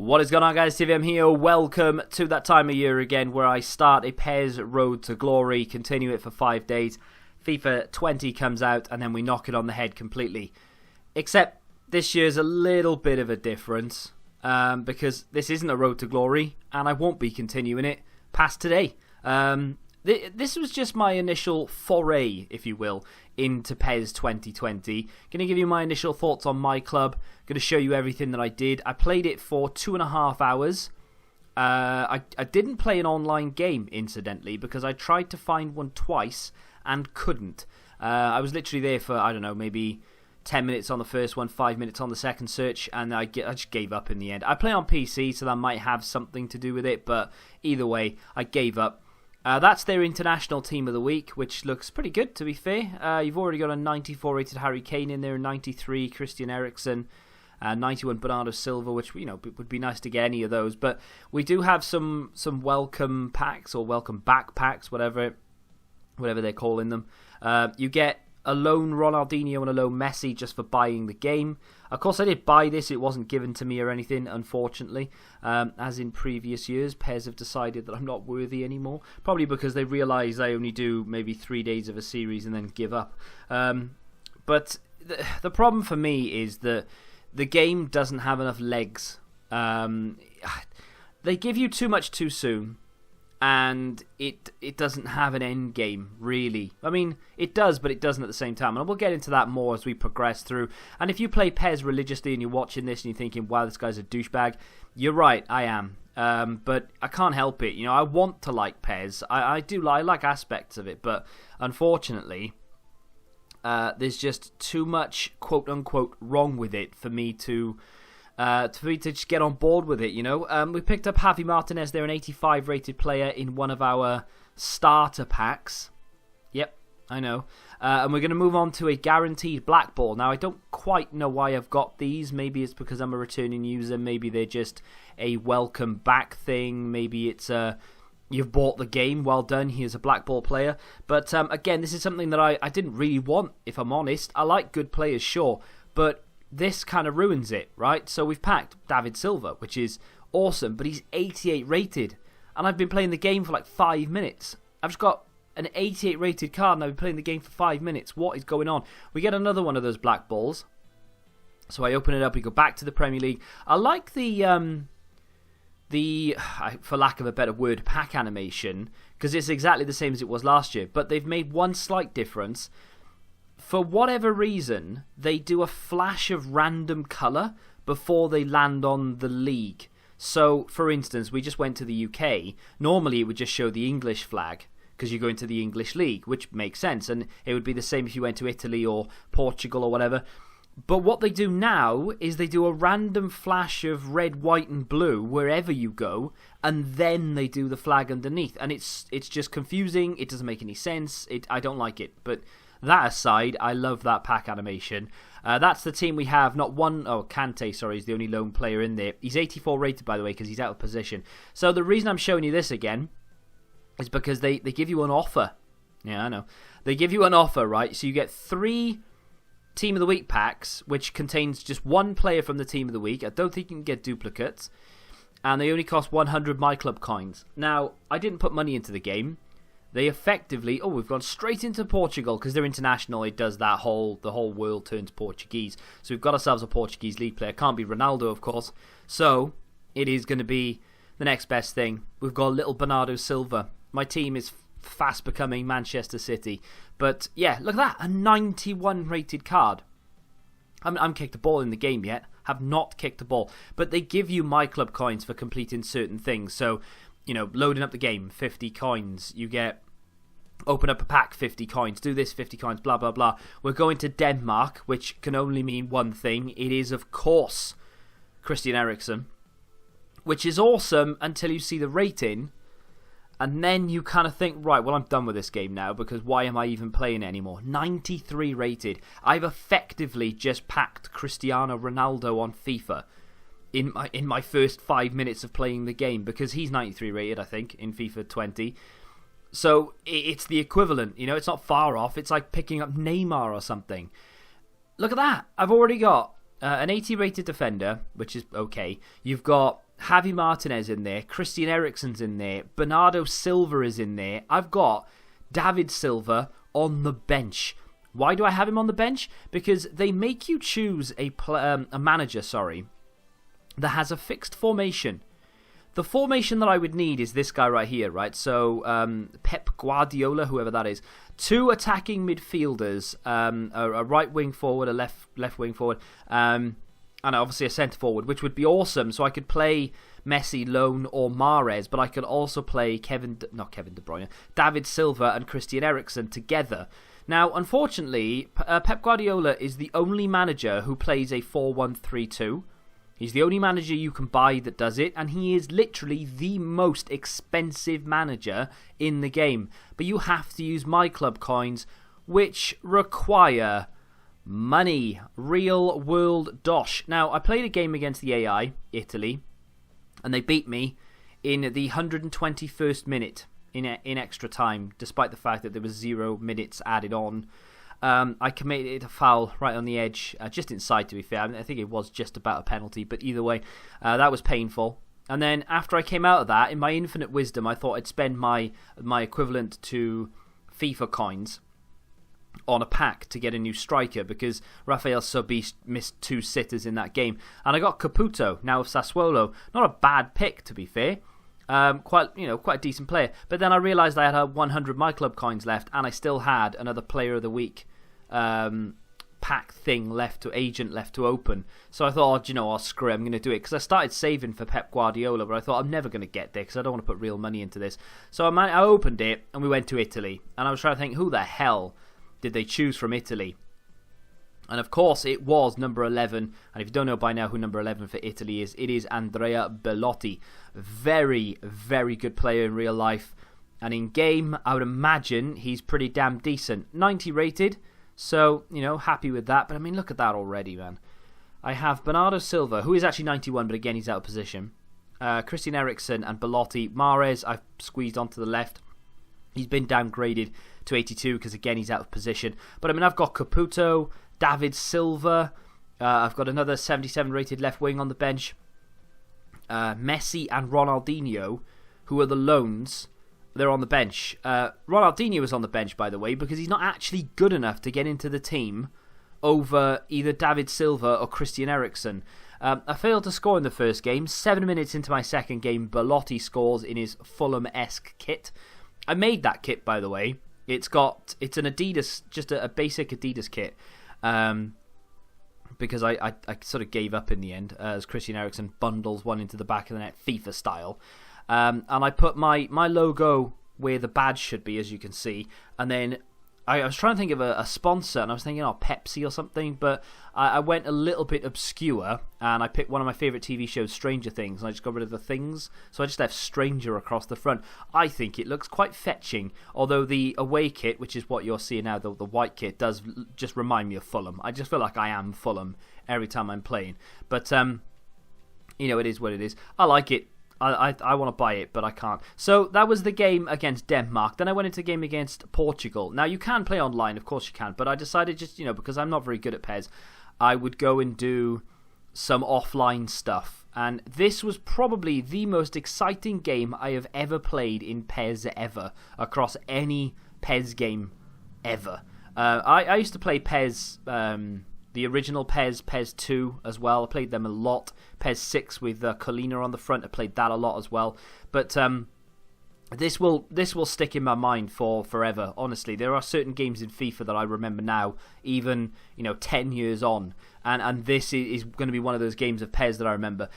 What is going on, guys? TVM here. Welcome to that time of year again where I start a PES Road to Glory, continue it for 5 days. FIFA 20 comes out and then we knock it on the head completely. Except this year's a little bit of a difference because this isn't a Road to Glory and I won't be continuing it past today. This was just my initial foray, if you will, into PES 2020. Going to give you my initial thoughts on Myclub. Going to show you everything that I did. I played it for 2.5 hours. I didn't play an online game, incidentally, because I tried to find one twice and couldn't. I was literally there for, I don't know, maybe 10 minutes on the first one, 5 minutes on the second search, and I just gave up in the end. I play on PC, so that might have something to do with it, but either way, I gave up. That's their international team of the week, which looks pretty good, to be fair. You've already got a 94 rated Harry Kane in there, 93 Christian Eriksen, 91 Bernardo Silva, which would be nice to get any of those. But we do have some welcome packs or welcome backpacks, whatever they're calling them. You get a lone Ronaldinho and a lone Messi just for buying the game. Of course, I did buy this. It wasn't given to me or anything, unfortunately. As in previous years, PES have decided that I'm not worthy anymore. Probably because they realise I only do maybe 3 days of a series and then give up. But the problem for me is that the game doesn't have enough legs. They give you too much too soon. And it doesn't have an end game, really. I mean, it does, but it doesn't at the same time. And we'll get into that more as we progress through. And if you play PES religiously and you're watching this and you're thinking, wow, this guy's a douchebag, you're right, I am. But I can't help it. I want to like PES. I like aspects of it. But unfortunately, there's just too much, quote-unquote, wrong with it for me to just get on board with it, We picked up Javi Martinez there, an 85 rated player in one of our starter packs. Yep, I know. And we're going to move on to a guaranteed black ball. Now, I don't quite know why I've got these. Maybe it's because I'm a returning user. Maybe they're just a welcome back thing. Maybe it's you've bought the game. Well done. Here's a black ball player. But again, this is something that I didn't really want, if I'm honest. I like good players, sure. But this kind of ruins it, right? So we've packed David Silva, which is awesome, but he's 88 rated. And I've been playing the game for like 5 minutes. I've just got an 88 rated card and I've been playing the game for 5 minutes. What is going on? We get another one of those black balls. So I open it up, we go back to the Premier League. I like the for lack of a better word, pack animation, because it's exactly the same as it was last year. But they've made one slight difference. For whatever reason, they do a flash of random colour before they land on the league. So, for instance, we just went to the UK. Normally, it would just show the English flag because you're going to the English league, which makes sense. And it would be the same if you went to Italy or Portugal or whatever. But what they do now is they do a random flash of red, white and blue wherever you go, and then they do the flag underneath. And it's just confusing. It doesn't make any sense. I don't like it. But that aside, I love that pack animation. That's the team we have. Kante, sorry, is the only lone player in there. He's 84 rated, by the way, because he's out of position. So the reason I'm showing you this again is because they give you an offer. Yeah, I know. They give you an offer, right? So you get 3 Team of the Week packs, which contains just one player from the Team of the Week. I don't think you can get duplicates. And they only cost 100 Myclub coins. Now, I didn't put money into the game. They effectively, we've gone straight into Portugal because they're international. It does that the whole world turns Portuguese. So we've got ourselves a Portuguese league player. Can't be Ronaldo, of course. So it is going to be the next best thing. We've got little Bernardo Silva. My team is fast becoming Manchester City. But yeah, look at that, a 91 rated card. I haven't kicked a ball in the game yet. Have not kicked a ball. But they give you Myclub coins for completing certain things. So, loading up the game, 50 coins. You get open up a pack, 50 coins, do this, 50 coins, blah, blah, blah. We're going to Denmark, which can only mean one thing. It is, of course, Christian Eriksen, which is awesome until you see the rating, and then you kind of think, right, well, I'm done with this game now, because why am I even playing it anymore? 93 rated. I've effectively just packed Cristiano Ronaldo on FIFA in my first 5 minutes of playing the game, because he's 93 rated, I think, in FIFA 20. So it's the equivalent, it's not far off. It's like picking up Neymar or something. Look at that. I've already got an 80 rated defender, which is okay. You've got Javi Martinez in there, Christian Eriksen's in there, Bernardo Silva is in there. I've got David Silva on the bench. Why do I have him on the bench? Because they make you choose a manager, that has a fixed formation. The formation that I would need is this guy right here, right? So Pep Guardiola, whoever that is, 2 attacking midfielders, a right wing forward, a left wing forward, and obviously a centre forward, which would be awesome. So I could play Messi, Lone, or Mahrez, but I could also play David Silva and Christian Eriksen together. Now, unfortunately, Pep Guardiola is the only manager who plays a 4-1-3-2. He's the only manager you can buy that does it, and he is literally the most expensive manager in the game. But you have to use Myclub coins, which require money. Real world dosh. Now, I played a game against the AI, Italy, and they beat me in the 121st minute in extra time, despite the fact that there was 0 minutes added on. I committed a foul right on the edge, just inside, to be fair. I think it was just about a penalty, but either way, that was painful. And then after I came out of that, in my infinite wisdom, I thought I'd spend my equivalent to FIFA coins on a pack to get a new striker, because Rafael Sobis missed 2 sitters in that game. And I got Caputo, now of Sassuolo. Not a bad pick, to be fair. Quite a decent player. But then I realised I had 100 Myclub coins left, and I still had another Player of the Week pack thing agent left to open. So I thought, screw it, I'm going to do it, because I started saving for Pep Guardiola, but I thought I'm never going to get there because I don't want to put real money into this. So I opened it, and we went to Italy, and I was trying to think, who the hell did they choose from Italy? And of course it was number 11, and if you don't know by now who number 11 for Italy is, it is Andrea Bellotti. Very, very good player in real life, and in game I would imagine he's pretty damn decent. 90 rated, so happy with that. But I mean, look at that already, man. I have Bernardo Silva, who is actually 91, but again he's out of position. Christian Eriksen and Bellotti. Mahrez I've squeezed onto the left. He's been downgraded to 82 because again he's out of position. But I mean, I've got Caputo, David Silva, I've got another 77 rated left wing on the bench, Messi and Ronaldinho, who are the loans. They're on the bench. Ronaldinho is on the bench, by the way, because he's not actually good enough to get into the team over either David Silva or Christian Eriksen. I failed to score in the first game. 7 minutes into my second game, Bellotti scores in his Fulham-esque kit. I made that kit, by the way. It's an Adidas, just a basic Adidas kit. Because I sort of gave up in the end as Christian Eriksen bundles one into the back of the net, FIFA style. And I put my logo where the badge should be, as you can see. And then I was trying to think of a sponsor, and I was thinking, Pepsi or something. But I went a little bit obscure, and I picked one of my favourite TV shows, Stranger Things, and I just got rid of the things. So I just left Stranger across the front. I think it looks quite fetching, although the away kit, which is what you're seeing now, the white kit, does just remind me of Fulham. I just feel like I am Fulham every time I'm playing. But, it is what it is. I like it. I want to buy it, but I can't. So that was the game against Denmark. Then I went into the game against Portugal. Now, you can play online, of course you can, but I decided just, because I'm not very good at PES, I would go and do some offline stuff. And this was probably the most exciting game I have ever played in PES ever, across any PES game ever. I used to play PES, the original PES, PES 2 as well. I played them a lot. PES 6 with Colina on the front. I played that a lot as well. But this will stick in my mind for forever. Honestly, there are certain games in FIFA that I remember now, even 10 years on, and this is going to be one of those games of PES that I remember.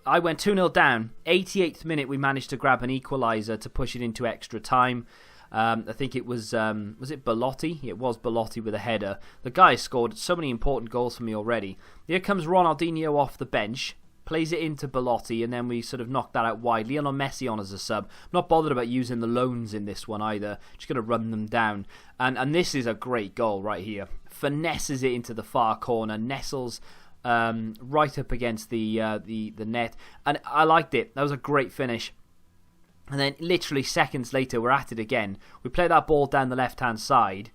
I went 2-0 down. 88th minute, we managed to grab an equaliser to push it into extra time. I think it was it Bellotti? It was Bellotti with a header. The guy scored so many important goals for me already. Here comes Ronaldinho off the bench, plays it into Bellotti, and then we sort of knocked that out wide. Lionel Messi on as a sub. I'm not bothered about using the loans in this one either. Just going to run them down. And this is a great goal right here. Finesses it into the far corner, nestles right up against the net, and I liked it. That was a great finish. And then literally seconds later, we're at it again. We play that ball down the left-hand side,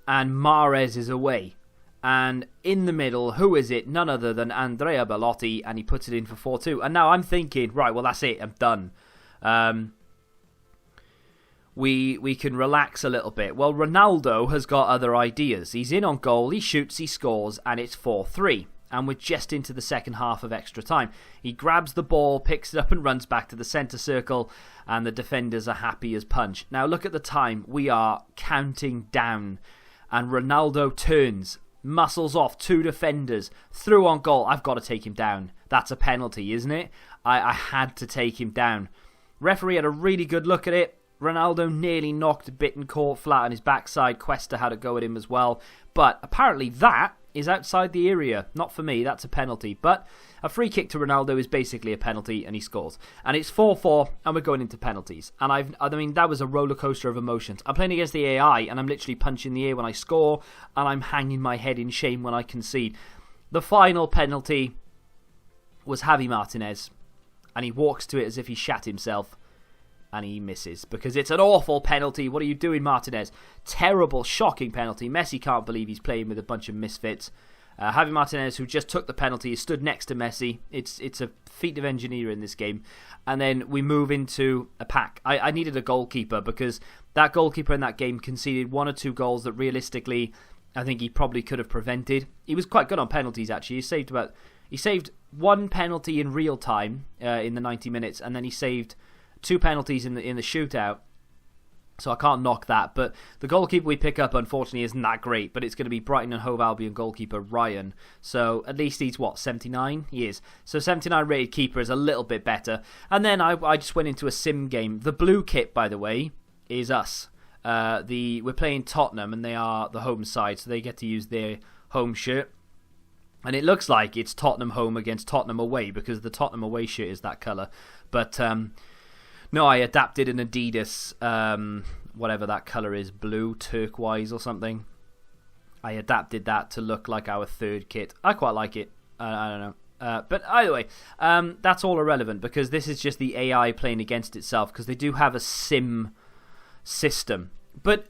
and Mahrez is away. And in the middle, who is it? None other than Andrea Bellotti, and he puts it in for 4-2. And now I'm thinking, right, well, that's it. I'm done. We can relax a little bit. Well, Ronaldo has got other ideas. He's in on goal, he shoots, he scores, and it's 4-3. And we're just into the second half of extra time. He grabs the ball, picks it up and runs back to the centre circle, and the defenders are happy as punch. Now look at the time. We are counting down, and Ronaldo turns, muscles off 2 defenders, through on goal. I've got to take him down. That's a penalty, isn't it? I had to take him down. Referee had a really good look at it. Ronaldo nearly knocked Bittencourt flat on his backside. Cuesta had a go at him as well. But apparently that is outside the area. Not for me, that's a penalty. But a free kick to Ronaldo is basically a penalty, and he scores. And it's 4-4, and we're going into penalties. And I mean, that was a roller coaster of emotions. I'm playing against the AI, and I'm literally punching the air when I score, and I'm hanging my head in shame when I concede. The final penalty was Javi Martinez, and he walks to it as if he shat himself. And he misses, because it's an awful penalty. What are you doing, Martinez? Terrible, shocking penalty. Messi can't believe he's playing with a bunch of misfits. Javi Martinez, who just took the penalty, is stood next to Messi. It's a feat of engineering in this game. And then we move into a pack. I needed a goalkeeper, because that goalkeeper in that game conceded 1 or 2 goals that realistically I think he probably could have prevented. He was quite good on penalties, actually. He saved 1 penalty in real time in the 90 minutes, and then he saved 2 penalties in the shootout, so I can't knock that. But the goalkeeper we pick up, unfortunately, isn't that great. But it's going to be Brighton and Hove Albion goalkeeper Ryan. So at least he's, 79? He is. So 79 rated keeper is a little bit better. And then I just went into a sim game. The blue kit, by the way, is us. We're playing Tottenham, and they are the home side, so they get to use their home shirt. And it looks like it's Tottenham home against Tottenham away, because the Tottenham away shirt is that colour. But no, I adapted an Adidas, whatever that colour is, blue, turquoise or something. I adapted that to look like our third kit. I quite like it. I don't know. But either way, that's all irrelevant, because this is just the AI playing against itself, because they do have a sim system. But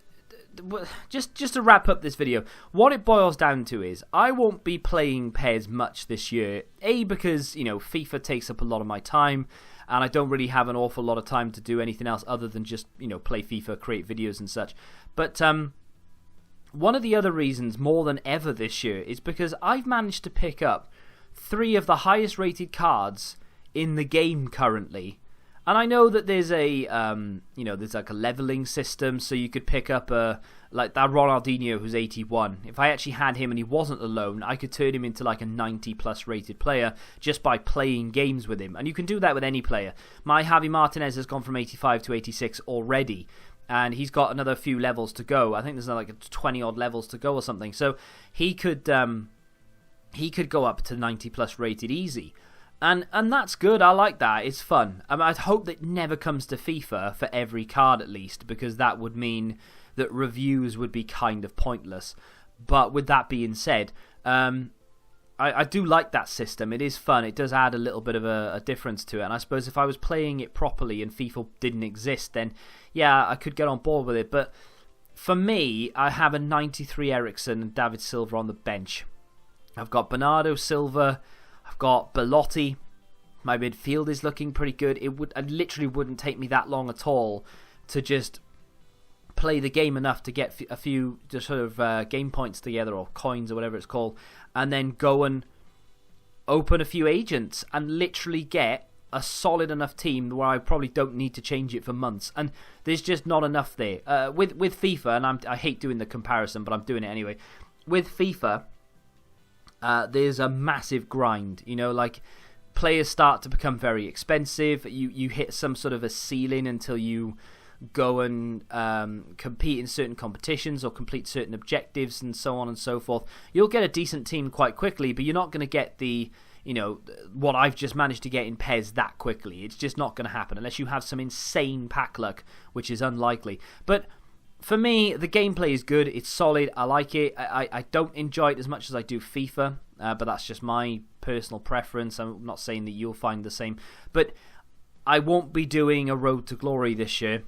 just to wrap up this video, what it boils down to is I won't be playing PES much this year. A, because, FIFA takes up a lot of my time, and I don't really have an awful lot of time to do anything else other than just, play FIFA, create videos and such. But one of the other reasons, more than ever this year, is because I've managed to pick up 3 of the highest rated cards in the game currently. And I know that there's there's like a leveling system, so you could pick up like that Ronaldinho who's 81. If I actually had him and he wasn't alone, I could turn him into like a 90 plus rated player just by playing games with him. And you can do that with any player. My Javi Martinez has gone from 85 to 86 already, and he's got another few levels to go. I think there's like 20 odd levels to go or something. So he could go up to 90 plus rated easy. And that's good. I like that. It's fun. I hope that never comes to FIFA for every card at least, because that would mean that reviews would be kind of pointless. But with that being said, I do like that system. It is fun. It does add a little bit of a difference to it. And I suppose if I was playing it properly and FIFA didn't exist, then yeah, I could get on board with it. But for me, I have a 93 Eriksen and David Silva on the bench. I've got Bernardo Silva. I've got Bellotti. My midfield is looking pretty good. It literally wouldn't take me that long at all to just play the game enough to get a few just sort of game points together, or coins, or whatever it's called, and then go and open a few agents and literally get a solid enough team where I probably don't need to change it for months. And there's just not enough there. With FIFA, and I hate doing the comparison, but I'm doing it anyway. With FIFA, there's a massive grind, like players start to become very expensive. You hit some sort of a ceiling until you go and compete in certain competitions or complete certain objectives and so on and so forth. You'll get a decent team quite quickly, but you're not going to get the what I've just managed to get in PES that quickly. It's just not going to happen unless you have some insane pack luck, which is unlikely. But for me, the gameplay is good. It's solid. I like it. I don't enjoy it as much as I do FIFA, but that's just my personal preference. I'm not saying that you'll find the same. But I won't be doing a Road to Glory this year.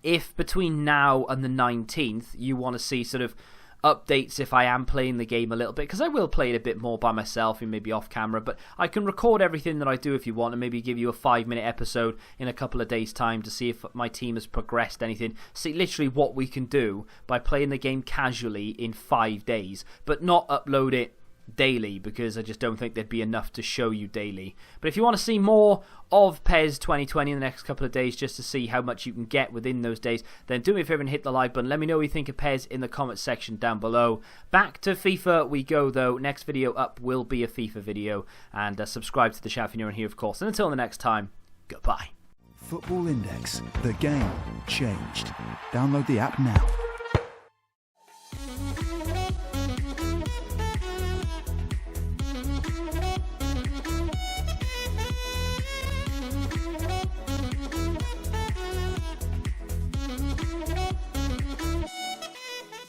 If between now and the 19th you want to see sort of updates if I am playing the game a little bit, because I will play it a bit more by myself and maybe off camera, but I can record everything that I do if you want and maybe give you a 5-minute episode in a couple of days time to see if my team has progressed anything, see literally what we can do by playing the game casually in 5 days, but not upload it daily, because I just don't think there'd be enough to show you daily. But if you want to see more of PES 2020 in the next couple of days, just to see how much you can get within those days, then do me a favour and hit the like button. Let me know what you think of PES in the comment section down below. Back to FIFA we go though. Next video up will be a FIFA video, and subscribe to the channel if you're new here, of course. And until the next time, goodbye. Football Index, the game changed. Download the app now.